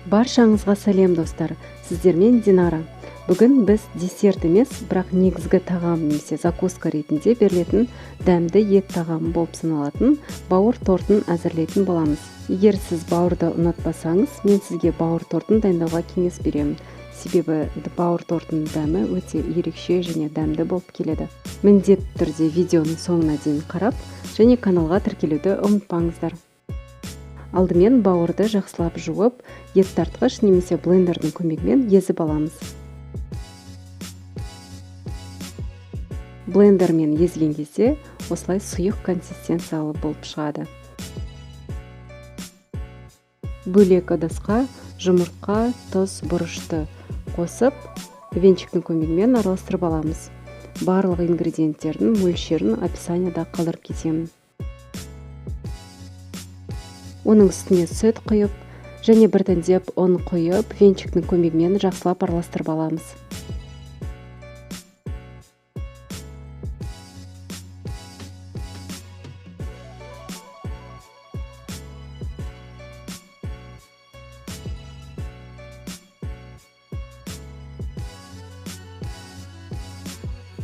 Баршаңызға сәлем достар, сіздермен Динара. Бүгін біз десерт емес, бірақ негізгі тағам немесе закуска ретінде берілетін дәмді ет тағамы болып саналатын бауыр тортын әзірлейтін боламыз. Егер сіз бауырды ұнатпасаңыз, мен сізге бауыр тортын дайындауға кеңес беремін. Себебі бауыр тортының дәмі өте ерекше және дәмді болып келеді. Міндетті түрде видеоның соңына дейін қарап, және каналға тіркелуді ұмытпаңыздар. Алдымен бауырды жақсылап жуып, ет тартқыш немесе блендердің көмегімен езіп аламыз. Блендермен езген кезде осылай сұйық консистенциялы болып шығады. Бөлек ыдысқа жұмыртқа, тұз, бұрышты қосып, венчиктің көмегімен араластырып аламыз. Барлық ингредиенттердің мөлшерін описанияда қалдырып кетемін. Оның үстіне сүт құйып, және біртіндеп ұн құйып, венчиктің көмегімен жақсылап араластырып аламыз.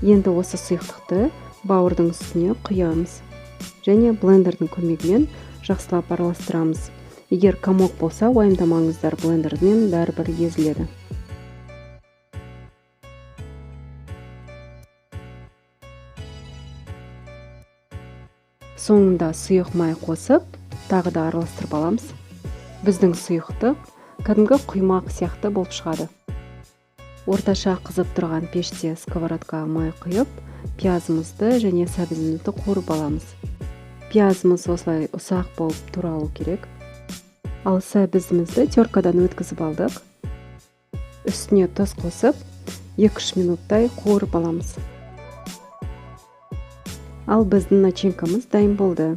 Енді осы сұйықтықты бауырдың үстіне құямыз, және блендердің көмегімен жақсылап араластырамыз. Егер комок болса, уайымдамаңыздар, блендермен бәрібір езіледі. Соңында сұйық май қосып, тағы да араластырып аламыз. Біздің сұйықтық кәдімгі құймақ сияқты болып шығады. Орташа қызып тұрған пеште сковородқа май құйып, пиязымызды және сәбізімізді қуырып аламыз. Пиязымыз осылай ұсақ болып туралу керек. Ал сәбізімізді теркадан өткізіп алдық. Үстіне тұз қосып, 2-3 минуттай қуырып аламыз. Ал біздің начинкамыз дайын болды.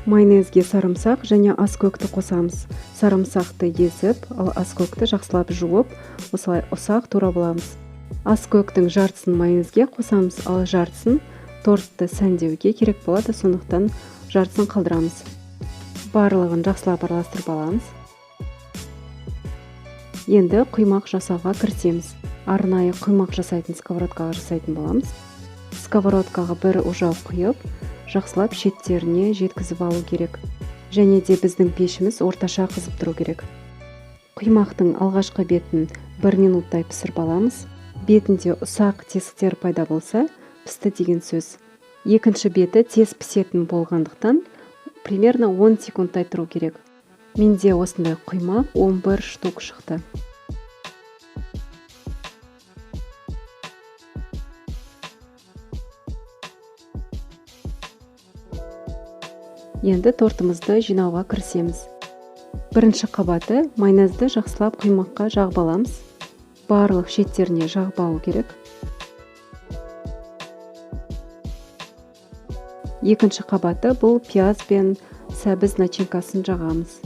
Майонезге сарымсақ және аскөкті қосамыз. Сарымсақты езіп, ал аскөкті жақсылап жуып, осылай ұсақ турап аламыз. Аскөктің жартысын майонезге қосамыз, ал жартысын тортты сәндеуге керек болады, сондықтан жартысын қалдырамыз. Барлығын жақсылап араластырып аламыз. Енді құймақ жасауға кірісеміз. Арнайы құймақ жасайтын сковородкаға жасайтын боламыз. Сковородкаға бір ожау құйып, жақсылап шеттеріне жеткізіп алу керек. Және де біздің пешіміз орташа қызып тұру керек. Құймақтың алғашқы бетін 1 минуттай пісіріп аламыз. Бетінде ұсақ тесіктер пайда болса, пісті деген сөз. Екінші беті тез пісетін болғандықтан, примерно 10 секундтай тұру керек. Менде осындай құймақ 11 штук шықты. Енді тортымызды жинауға кірісеміз. Бірінші қабаты майонезді жақсылап құймаққа жағып аламыз. Барлық шеттеріне жағып алу керек. Екінші қабаты бұл пияз бен сәбіз начинкасын жағамыз.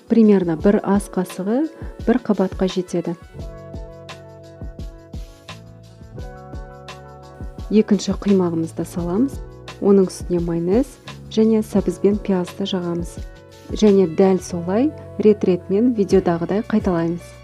Примерно 1 ас қасығы 1 қабатқа жетеді. Екінші құймағымызды саламыз. Оның үстіне майонез және сәбіз бен пиязды жағамыз. Және дәл солай рет-ретмен видеодағыдай қайталаймыз.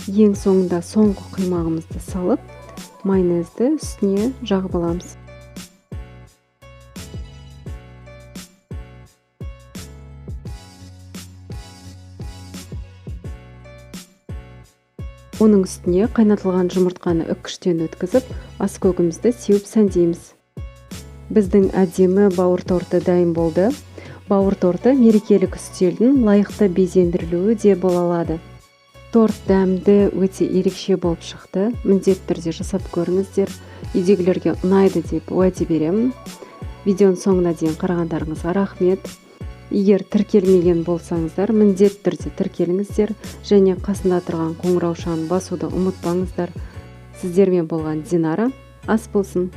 Ең соңында соңғы құймағымызды салып, майонезді үстіне жағып аламыз. Оның үстіне қайнатылған жұмыртқаны үккіштен өткізіп, аскөгімізді сеуіп сәндейміз. Біздің әдемі бауыр торты дайын болды. Бауыр торты мерекелік үстелдің лайықты безендірілуі де бола алады. торт дәмді өте ерекше болып шықты. Міндетті түрде жасап көріңіздер. Үйдегілерге ұнайды деп уәде беремін. Видеоның соңына дейін қарағандарыңызға рахмет. Егер тіркелмеген болсаңыздар, міндетті түрде тіркеліңіздер және қасында тұрған қоңыраушаны басуды ұмытпаңыздар. Сіздермен болған Динара. Ас болсын.